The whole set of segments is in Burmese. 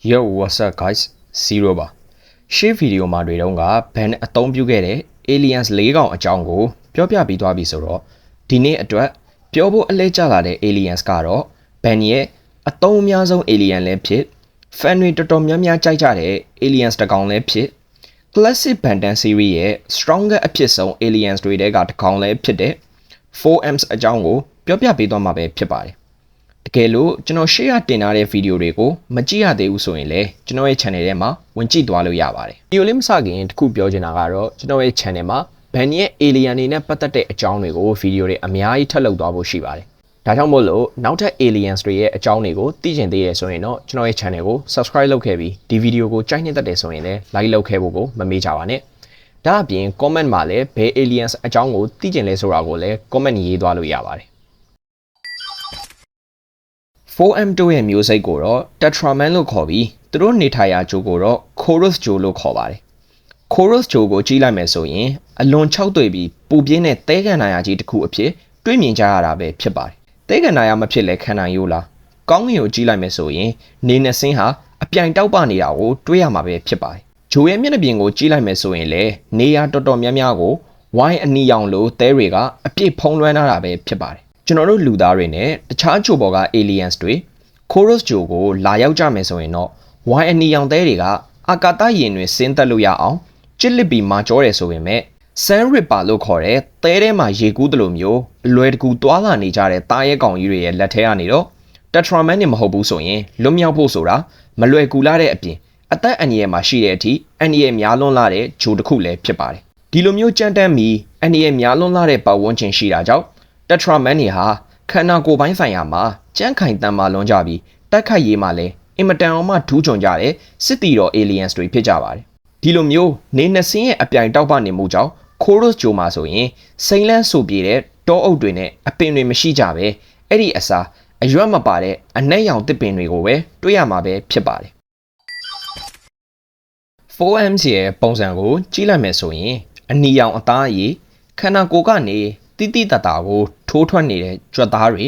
Yo, what's up guys? Zero ပါရှေ့ဗီဒီယိုမှာတွေတုန်းကဘန်အသုံးပြုခဲ့တဲ့ aliens ၄កောင်အကြောင်းကိုပြောပြပြီးသွားပြီဆိုတော့ဒီနေ့အတွက်ပြောဖို့အလဲကျလာတဲ့ aliens ကတော့ဘန်ရဲ့အသုံးအများဆုံး alien လည်းဖြစ် fan တွေတော်တော်များများကြိုက်ကြတဲ့ aliens တစ်ကောင်လည်းဖြစ် classic Bantam series ရဲ့ stronger အဖြစ်ဆုံး aliens တွေတဲကတစ်ကောင်လည်းဖြစ်တဲ့ 4Ms အကြောင်းကိုပြောပြပေးသွားမှာပဲဖြစ်ပါတယ်တကယ်လို့ကျွန်တော် share တင်ထားတဲ့ဗီဒီယိုတွေကိုမကြည့်ရသေးဘူးဆိုရင်လည်းကျွန်တော်ရဲ့ channel ထဲမှာဝင်ကြည့်သွားလို့ရပါတယ်ဗီဒီယိုလေးမစခင်တခုပြောချင်တာကတော့ကျွန်တော်ရဲ့ channel မှာဘန်ရဲ့ alien တွေနဲ့ပတ်သက်တဲ့အကြောင်းတွေကိုဗီဒီယိုတွေအများကြီးထပ်လုပ်သွားဖို့ရှိပါတယ်ဒါကြောင့်မို့လို့နောက်ထပ် aliens တွေရဲ့အကြောင်းတွေကိုသိချင်သေးရဆိုရင်တော့ကျွန်တော်ရဲ့ channel ကို subscribe လုပ်ခဲ့ပြီးဒီဗီဒီယိုကိုကြိုက်နေတတ်တယ်ဆိုရင်လည်း like လုပ်ခဲ့ဖို့ကိုမမေ့ကြပါနဲ့ဒါအပြင် comment မှာလည်းဘယ် aliens အကြောင်းကိုသိချင်လဲဆိုတာကိုလည်း comment ရေးသွားလို့ရပါတယ်4M2 ရဲ့မျိုးစိတ်ကိုတော့ Tetraman လို့ခေါ်ပြီးသူတို့နေထိုင်ရာဂျိုကိုတော့ Chorus Joe လို့ခေါ်ပါတယ် Chorus Joe ကိုကြည့်လိုက်မယ်ဆိုရင်အလွန်ခြောက်သွေ့ပြီးပူပြင်းတဲ့သဲကန်နာယာကြီးတစ်ခုအဖြစ်တွေးမြင်ကြရတာပဲဖြစ်ပါတယ်သဲကန်နာယာမဖြစ်လဲခံနိုင်ရိုးလားကောင်းကင်ကိုကြည့်လိုက်မယ်ဆိုရင်နေနဲ့စင်းဟာအပြိုင်တောက်ပနေတာကိုတွေးရမှာပဲဖြစ်ပါတယ်ဂျိုရဲ့မျက်နှာပြင်ကိုကြည့်လိုက်မယ်ဆိုရင်လည်းနေရာတော်တော်များများကိုဝိုင်းအနီရောင်လိုသဲတွေကအပြည့်ဖုံးလွှမ်းထားတာပဲဖြစ်ပါတယ်ကျွန်တော်တို့လူသားတွေနဲ့တခြားဂျိုဘော်က aliens တွေ Chorus Joe ကိုလာရောက်ကြမယ်ဆိုရင်တော့ဝိုင်းအနီရောင်သဲတွေကအာကာသယာဉ်တွေဆင်းသက်လို့ရအောင်ကျစ်လစ်ပြီးမာကြောတယ်ဆိုပေမဲ့ Sun Ripper လို့ခေါ်တဲ့သဲထဲမှာရေကူးတယ်လို့မျိုးအလွယ်တကူတွာလာနေကြတဲ့သားရဲကောင်ကြီးတွေရဲ့လက်ထဲကနေတော့ Tetraman နဲ့မဟုတ်ဘူးဆိုရင်လွတ်မြောက်ဖို့ဆိုတာမလွယ်ကူလာတဲ့အပြင်အသက်အန္တရာယ်မှာရှိတဲ့အထိအန္တရာယ်များလွန်းလာတဲ့ဂျိုတစ်ခုလည်းဖြစ်ပါတယ်ဒီလိုမျိုးကြမ်းတမ်းပြီးအန္တရာယ်များလွန်းလာတဲ့ပတ်ဝန်းကျင်ရှိတာကြောင့်Tetraman တွေဟာခန္ဓာကိုယ်ပိုင်းဆိုင်ရာမှာကြမ်းခိုင်တန်မာလွန်ကြပြီးတိုက်ခိုက်ရေးမှာလည်းအင်မတန်အောင်မှထူးချွန်ကြတဲ့စစ်တီတော် aliens တွေဖြစ်ကြပါတယ်ဒီလိုမျိုးနေနှစင်းရဲ့အပြိုင်တောက်ပနေမှုကြောင့် Chorus Joe မှာဆိုရင်စိမ့်လန်းဆူပြေတဲ့တောအုပ်တွေနဲ့အပင်တွေမရှိကြပဲအဲ့ဒီအစားအရွက်မပါတဲ့အနက်ရောင်တစ်ပင်တွေကိုပဲတွေ့ရမှာပဲဖြစ်ပါတယ် 4Ms ရဲ့ပုံစံကိုကြည့်လိုက်မယ်ဆိုရင်အနီရောင်အသားအရည်ခန္ဓာကိုယ်ကနေတိတိတတ်တာကိုထိုးထွက်နေတဲ့ကြွက်သားတွေ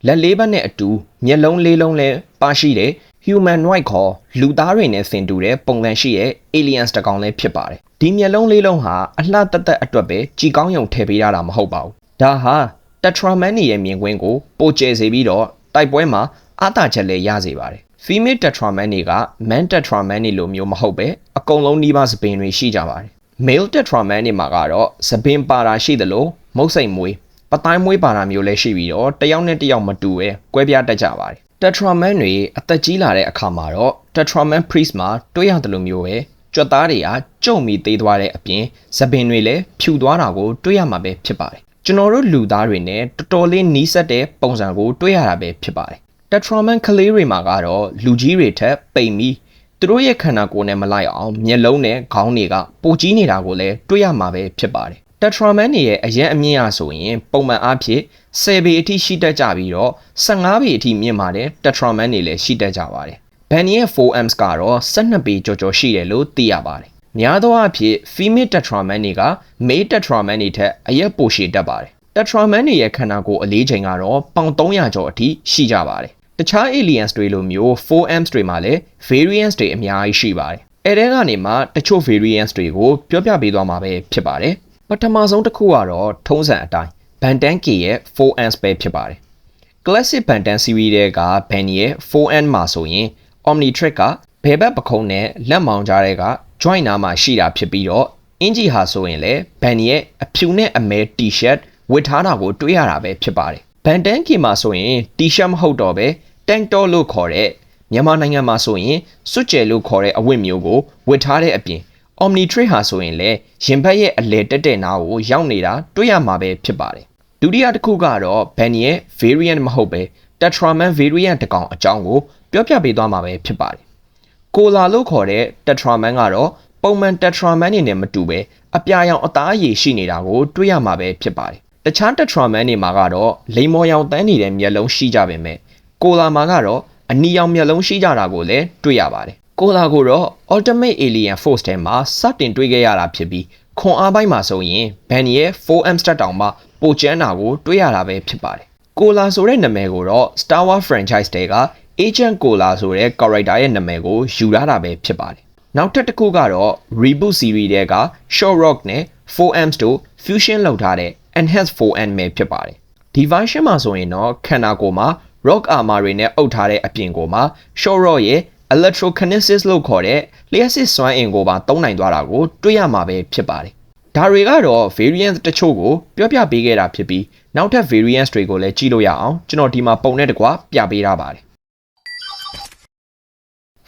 လက်လေးဘက်နဲ့အတူမျက်လုံးလေးလုံးလည်းပါရှိတဲ့ humanoid ခေါ်လူသားတွေနဲ့ဆင်တူတဲ့ပုံစံရှိတဲ့ aliens တစ်ကောင်လည်းဖြစ်ပါတယ်ဒီမျက်လုံးလေးလုံးဟာအလှတသက်အတွက်ပဲကြည်ကောင်းယုံထည့်ပေးတာမဟုတ်ပါဘူးဒါဟာ Tetraman ရဲ့မြင်ကွင်းကိုပိုကျဲစေပြီးတော့တိုက်ပွဲမှာအားသာချက်လည်းရစေပါတယ် female Tetraman တွေက man Tetraman တွေလိုမျိုးမဟုတ်ပဲအကုန်လုံးနှီးပါးစပင်တွေရှိကြပါတယ် male Tetraman တွေမှာကတော့စပင်ပါတာရှိသလိုမုတ်စိတ်မွေးပတိုင်းမွေးပါတာမျိုးလည်းရှိပြီးတော့တယောက်နဲ့တယောက်မတူပဲကွဲပြားတတ်ကြပါတယ် Tetraman တွေအသက်ကြီးလာတဲ့အခါမှာတော့ Tetraman priest မှာတွေ့ရတယ်လို့မျိုးပဲကြွက်သားတွေကကျုံပြီးသေးသွားတဲ့အပြင်စပင်တွေလည်းဖြူသွားတာကိုတွေ့ရမှာပဲဖြစ်ပါတယ်ကျွန်တော်တို့လူသားတွေနဲ့တော်တော်လေးနီးစပ်တဲ့ပုံစံကိုတွေ့ရတာပဲဖြစ်ပါတယ် Tetraman ကလေးတွေမှာကတော့လူကြီးတွေထက်ပိန်ပြီးသူတို့ရဲ့ခန္ဓာကိုယ်နဲ့မလိုက်အောင်မျက်လုံးနဲ့ခေါင်းတွေကပိုကြီးနေတာကိုလည်းတွေ့ရမှာပဲဖြစ်ပါတယ်Tetraman တွေရဲ့အရင်အမြင့်အဆိုရင်ပုံမှန်အားဖြင့်10ပေအထိရှိတတ်ကြပြီးတော့15ပေအထိမြင့်မာတဲ့ Tetraman တွေလည်းရှိတတ်ကြပါတယ်။ Ban ရဲ့ 4Ms ကတော့12ပေကျော်ကျော်ရှိတယ်လို့သိရပါတယ်။များသောအားဖြင့် female Tetraman တွေက male Tetraman တွေထက်အရက်ပိုရှည်တတ်ပါတယ်။ Tetraman တွေရဲ့ခန္ဓာကိုယ်အလေးချိန်ကတော့ပေါင်300ကျော်အထိရှိကြပါတယ်။တခြား aliens တွေလိုမျိုး 4Ms တွေမှာလည်း variants တွေအများကြီးရှိပါတယ်။အဲဒီကနေမှတချို့ variants တွေကိုပြောပြပေးသွားမှာပဲဖြစ်ပါတယ်။ပထမဆုံးတစ်ခုကတော့ထုံးစံအတိုင်း Bantam K ရဲ့ 4Ns ပဲဖြစ်ပါတယ်။ Classic Bantam series တွေက Ban ရဲ့ 4N မှာဆိုရင် Omnitrix ကဘယ်ဘက်ပခုံးနဲ့လက်မောင်းကြားတဲ့က joint နားမှာရှိတာဖြစ်ပြီးတော့အင်ဂျီဟာဆိုရင်လည်း Ban ရဲ့အဖြူနဲ့အမဲ T-shirt ဝတ်ထားတာကိုတွေ့ရတာပဲဖြစ်ပါတယ်။ Bantam K မှာဆိုရင် T-shirt မဟုတ်တော့ပဲ Tank Top လို့ခေါ်တဲ့မြန်မာနိုင်ငံမှာဆိုရင်စွတ်ကျဲလို့ခေါ်တဲ့အဝတ်မျိုးကိုဝတ်ထားတဲ့အပြင်Omnitrix ဟာဆိုရင်လည်းရင်ဘတ်ရဲ့အလဲတက်တဲ့နားကိုရောက်နေတာတွေ့ရမှာပဲဖြစ်ပါတယ်။ဒုတိယတစ်ခုကတော့ Ban ရဲ့ variant မဟုတ်ပဲ Tetraman variant တစ်ကောင်အကြောင်းကိုပြောပြပေးသွားမှာပဲဖြစ်ပါတယ်။ Cola လို့ခေါ်တဲ့ Tetraman ကတော့ပုံမှန် Tetraman တွေနဲ့မတူပဲအပြာရောင်အသားအရည်ရှိနေတာကိုတွေ့ရမှာပဲဖြစ်ပါတယ်။တခြား Tetraman တွေမှာကတော့လိမ္မော်ရောင်တန်းနေတဲ့မျက်လုံးရှိကြပေမဲ့ Cola မှာကတော့အနီရောင်မျက်လုံးရှိကြတာကိုလည်းတွေ့ရပါတယ်။ကိုလာကိုတော့ Ultimate Alien Force ထဲမှာစတင်တွေ့ခဲ့ရတာဖြစ်ပြီးခွန်အားပိုင်းမှာဆိုရင် Ban ရဲ့ 4M တက်တောင်မှာပိုကျန်းတာကိုတွေ့ရတာပဲဖြစ်ပါတယ်။ကိုလာဆိုတဲ့နာမည်ကိုတော့ Star Wars franchise တွေက Agent Cola ဆိုတဲ့ character ရဲ့နာမည်ကိုယူထားတာပဲဖြစ်ပါတယ်နောက်ထပ်တစ်ခုကတော့ Reboot series တွေက Short Rock နဲ့ 4Ms တို့ fusion လုပ်ထားတဲ့ Enhanced 4M ပဲဖြစ်ပါတယ်ဒီ version မှာဆိုရင်တော့ခန္ဓာကိုယ်မှာ rock armor တွေနဲ့အုပ်ထားတဲ့အပြင်ကိုမှာ Short Rock ရဲ့ electrokinesis လို့ခေါ်တဲ့လျှက်စစ်စွမ်းအင်ကိုပါသုံးနိုင်သွားတာကိုတွေ့ရမှာပဲဖြစ်ပါတယ်ဒါတွေကတော့ variant တချို့ကိုပြောပြပေးခဲ့တာဖြစ်ပြီးနောက်ထပ် variants တွေကိုလည်းကြည့်လို့ရအောင်ကျွန်တော်ဒီမှာပုံနဲ့တကွပြပေးထားပါတယ်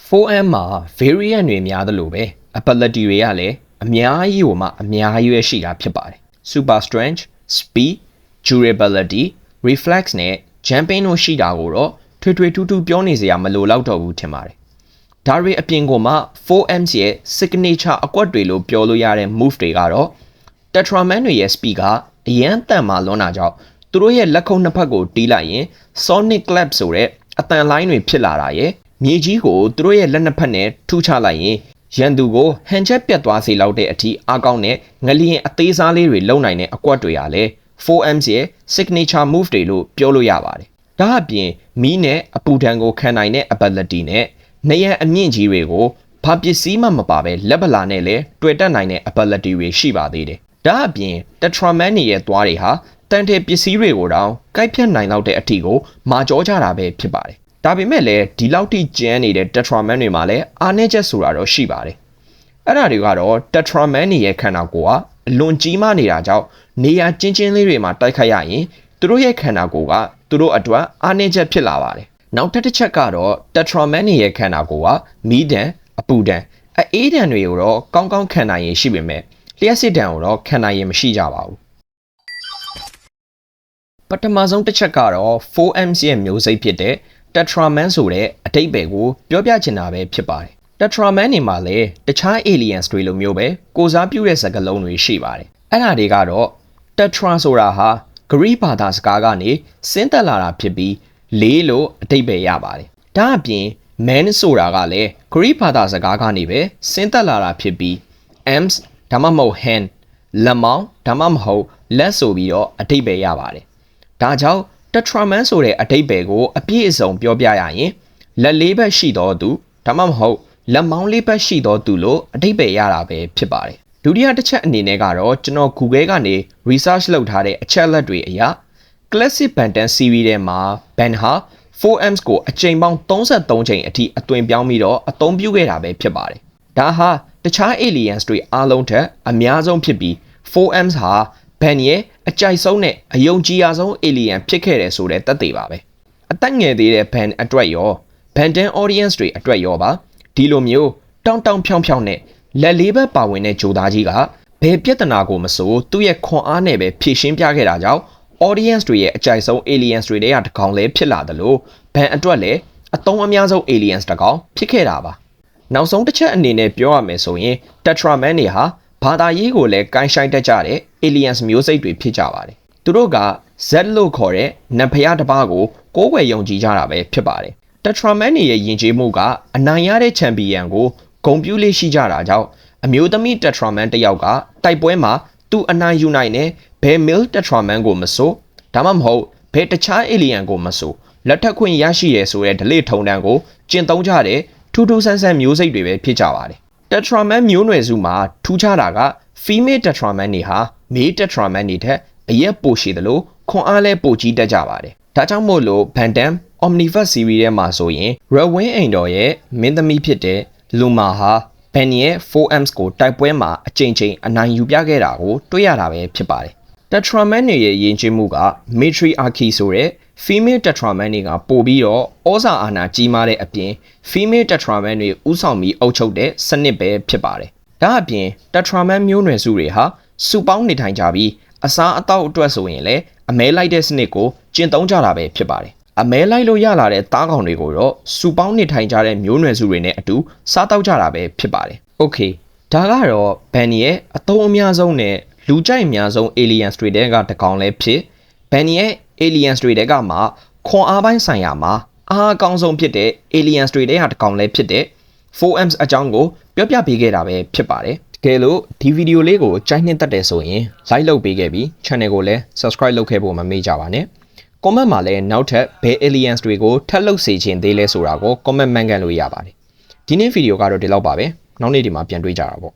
4M မှာ variant တွေများသလိုပဲ ability တွေကလည်းအများကြီးကိုမှအများကြီးပဲရှိတာဖြစ်ပါတယ် super strength speed durability reflex နဲ့ jumping တို့ရှိတာကိုတော့ထွေထွေထူးထူးပြောနေစရာမလိုတော့တော့ဘူးထင်ပါတယ်ဒါတွေအပြင်ကိုမှ 4M ရဲ့ signature အကွက်တွေလို့ပြောလို့ရတဲ့ move တွေကတော့ Tetraman တွေရဲ့ speed ကအရန်တန်မာလွန်းတာကြောင့်သူတို့ရဲ့လက်ခုပ်နှစ်ဖက်ကိုတီးလိုက်ရင် sonic clap ဆိုတဲ့အတန်လိုင်းတွေဖြစ်လာတာရဲ့မြေကြီးကိုသူတို့ရဲ့လက်နှစ်ဖက်နဲ့ထူချလိုက်ရင်ရန်သူကိုဟန်ချက်ပြတ်သွားစေလောက်တဲ့အထိအားကောင်းတဲ့ငလျင်အသေးစားလေးတွေလုံနိုင်တဲ့အကွက်တွေရလဲ 4M ရဲ့ signature move တွေလို့ပြောလို့ရပါတယ်ဒါအပြင်မီးနဲ့အပူဒဏ်ကိုခံနိုင်တဲ့ ability နဲ့နေရန်အမြင့်ကြီးတွေကိုဘာပစ္စည်းမှမပါဘဲလက်ပလာနဲ့လည်းတွေ့တက်နိုင်တဲ့ ability တွေရှိပါသေးတယ်ဒါအပြင် Tetraman ရဲ့သွားတွေဟာတန်တဲ့ပစ္စည်းတွေကိုတောင်ကိုက်ဖြတ်နိုင်လောက်တဲ့အထီကိုမာကြောကြတာပဲဖြစ်ပါတယ်ဒါပေမဲ့လည်းဒီလောက်ထိကျန်းနေတဲ့ Tetraman တွေမှာလည်းအားနည်းချက်ဆိုတာတော့ရှိပါတယ်အဲ့ဒါတွေကတော့ Tetraman ရဲ့ခန္ဓာကိုယ်ကအလွန်ကြီးမားနေတာကြောင့်နေရာကျဉ်းလေးတွေမှာတိုက်ခိုက်ရရင်သူတို့ရဲ့ခန္ဓာကိုယ်ကသူတို့အတွက်အားနည်းချက်ဖြစ်လာပါတယ်နောက်တစ်ချက်ကတော့ Tetraman ရဲ့ခန္ဓာကိုယ်ကမီးဒဏ်အပူဒဏ်အေးဒဏ်တွေကိုတော့ကောင်းကောင်းခံနိုင်ရင်ရှိပေမဲ့လျှက်စစ်ဒဏ်ကိုတော့ခံနိုင်ရင်မရှိကြပါဘူးပထမဆုံးတစ်ချက်ကတော့ 4M ရဲ့မျိုးစိတ်ဖြစ်တဲ့ Tetraman ဆိုတဲ့အဓိပ္ပာယ်ကိုပြောပြချင်တာပဲဖြစ်ပါတယ် Tetraman နေမှာလည်းတခြား aliens တွေလိုမျိုးပဲကိုစားပြုတဲ့စကားလုံးတွေရှိပါတယ်အဲ့ဒါတွေကတော့ Tetra ဆိုတာဟာဂရိဘာသာစကားကနေဆင်းသက်လာတာဖြစ်ပြီးလေးလို့အဓိပ္ပာယ်ရပါတယ်ဒါအပြင် man ဆိုတာကလည်းဂရိဘာသာစကားကနေပဲဆင်းသက်လာတာဖြစ်ပြီး arms ဒါမှမဟုတ် hand လက်မောင်းဒါမှမဟုတ်လက်ဆိုပြီးတော့အဓိပ္ပာယ်ရပါတယ်ဒါကြောင့် Tetraman ဆိုတဲ့အဓိပ္ပာယ်ကိုအပြည့်အစုံပြောပြရရင်လက်လေးဘက်ရှိတော်သူဒါမှမဟုတ်လက်မောင်းလေးဘက်ရှိတော်သူလို့အဓိပ္ပာယ်ရတာပဲဖြစ်ပါတယ်ဒုတိယတစ်ချက်အနေနဲ့ကတော့ကျွန်တော် Google ကနေ research လုပ်ထားတဲ့အချက်အလက်တွေအရ Classic Bantam series ထဲမှာ Ben ဟာ 4Ms ကိုအချိန်ပေါင်း33ချိန်အထိအသွင်ပြောင်းပြီးတော့အသုံးပြုခဲ့တာပဲဖြစ်ပါတယ်ဒါဟာတခြား aliens တွေအားလုံးထက်အများဆုံးဖြစ်ပြီး 4Ms ဟာ Ben ရဲ့အကြိုက်ဆုံးနဲ့အယုံကြည်ရဆုံး alien ဖြစ်ခဲ့တယ်ဆိုတဲ့သက်သေပါပဲအသက်ငယ်သေးတဲ့ Ben အတွက်ရော Bantam audience တွေအတွက်ရောပါဒီလိုမျိုးတောင်းတောင်းဖြောင်းဖြောင်းနဲ့လက်လေးဘက်ပါဝင်တဲ့ဂျိုသားကြီးကဘယ်ပြဿနာကိုမဆိုသူ့ရဲ့ခွန်အားနဲ့ပဲဖြည့်ရှင်းပြခဲ့တာကြောင့် audience တွေရဲ့အကြိုက်ဆုံး aliens တွေတွေကတကောင်လဲဖြစ်လာတယ်လို့ဘန်အတွက်လည်းအသုံးအများဆုံး aliens တကောင်ဖြစ်ခဲ့တာပါနောက်ဆုံးတစ်ချက်အနေနဲ့ပြောရမယ်ဆိုရင် Tetraman တွေဟာဘာသာရေးကိုလည်းကိုင်းဆိုင်တတ်ကြတဲ့ aliens မျိုးစိတ်တွေဖြစ်ကြပါတယ်သူတို့က Z လို့ခေါ်တဲ့နတ်ဖျားတစ်ပါးကိုကိုးကွယ်ယုံကြည်ကြတာပဲဖြစ်ပါတယ် Tetraman ရဲ့ယဉ်ကျေးမှုကအနိုင်ရတဲ့ချန်ပီယံကိုဂုဏ်ပြုလေးရှိကြတာကြောင့်အမျိုးသမီး Tetraman တစ်ယောက်ကတိုက်ပွဲမှာသူအနိုင်ယူနိုင်တဲ့ဘယ် male Tetraman ကိုမဆိုဒါမှမဟုတ်ဘယ်တခြား alien ကိုမဆိုလက်ထပ်ခွင့်ရရှိရဆိုတဲ့ဓလေ့ထုံတန်းကိုကျင့်သုံးကြတဲ့ထူးထူးဆန်းဆန်းမျိုးစိတ်တွေပဲဖြစ်ကြပါတယ် Tetraman မျိုးနွယ်စုမှာထူးခြားတာက female Tetraman တွေဟာ male Tetraman တွေထက်အရက်ပိုရှိသလိုခွန်အားလည်းပိုကြီးတတ်ကြပါတယ်ဒါကြောင့်မို့လို့ Bantam Omniverse series ထဲမှာဆိုရင် Redwing အိမ်တော်ရဲ့မင်းသမီးဖြစ်တဲ့ Luma ဟာ Ben ရဲ့ 4Ms ကိုတိုက်ပွဲမှာအချိန်ချင်းအနိုင်ယူပြခဲ့တာကိုတွေ့ရတာပဲဖြစ်ပါတယ် Tetraman ရဲ့ယဉ်ကျေးမှုက matriarchy ဆိုတဲ့ female Tetraman တွေကပို့ပြီးတော့ဩဇာအာဏာကြီးမားတဲ့အပြင် female Tetraman တွေဥဆောင်ပြီးအုပ်ချုပ်တဲ့စနစ်ပဲဖြစ်ပါတယ်ဒါအပြင် Tetraman မျိုးနွယ်စုတွေဟာစုပေါင်းနေထိုင်ကြပြီးအစားအသောက်အတွက်ဆိုရင်လည်းအမဲလိုက်တဲ့စနစ်ကိုကျင့်သုံးကြတာပဲဖြစ်ပါတယ်အမဲလိုက်လို့ရလာတဲ့သားကောင်တွေကိုတော့စုပေါင်းနေထိုင်ကြတဲ့မျိုးနွယ်စုတွေနဲ့အတူစားတောက်ကြတာပဲဖြစ်ပါတယ်။ Okay ဒါကတော့ Ben ရဲ့အသုံးအများဆုံးနဲ့လူကြိုက်အများဆုံး aliens တွေတဲကတကောင်လဲဖြစ် Ben ရဲ့ aliens တွေတဲကမှခွန်အားပိုင်းဆိုင်ရာမှာအားအကောင်းဆုံးဖြစ်တဲ့ aliens တွေတဲကတကောင်လဲဖြစ်တဲ့ 4Ms အကြောင်းကိုပြောပြပေးခဲ့တာပဲဖြစ်ပါတယ်။တကယ်လို့ဒီဗီဒီယိုလေးကိုကြိုက်နှစ်သက်တယ်ဆိုရင် like လုပ်ပေးခဲ့ပြီး channel ကိုလည်း subscribe လုပ်ခဲ့ဖို့မမေ့ကြပါနဲ့။ comment မှာလည်းနောက်ထပ်ဘယ် aliens တွေကိုထပ်လုပ်စေချင်သေးလဲဆိုတာကို comment မှန်ကန်လို့ရပါတယ်ဒီနေ့ဗီဒီယိုကတော့ဒီလောက်ပါပဲနောက်နေ့ဒီမှာပြန်တွေ့ကြတာပေါ့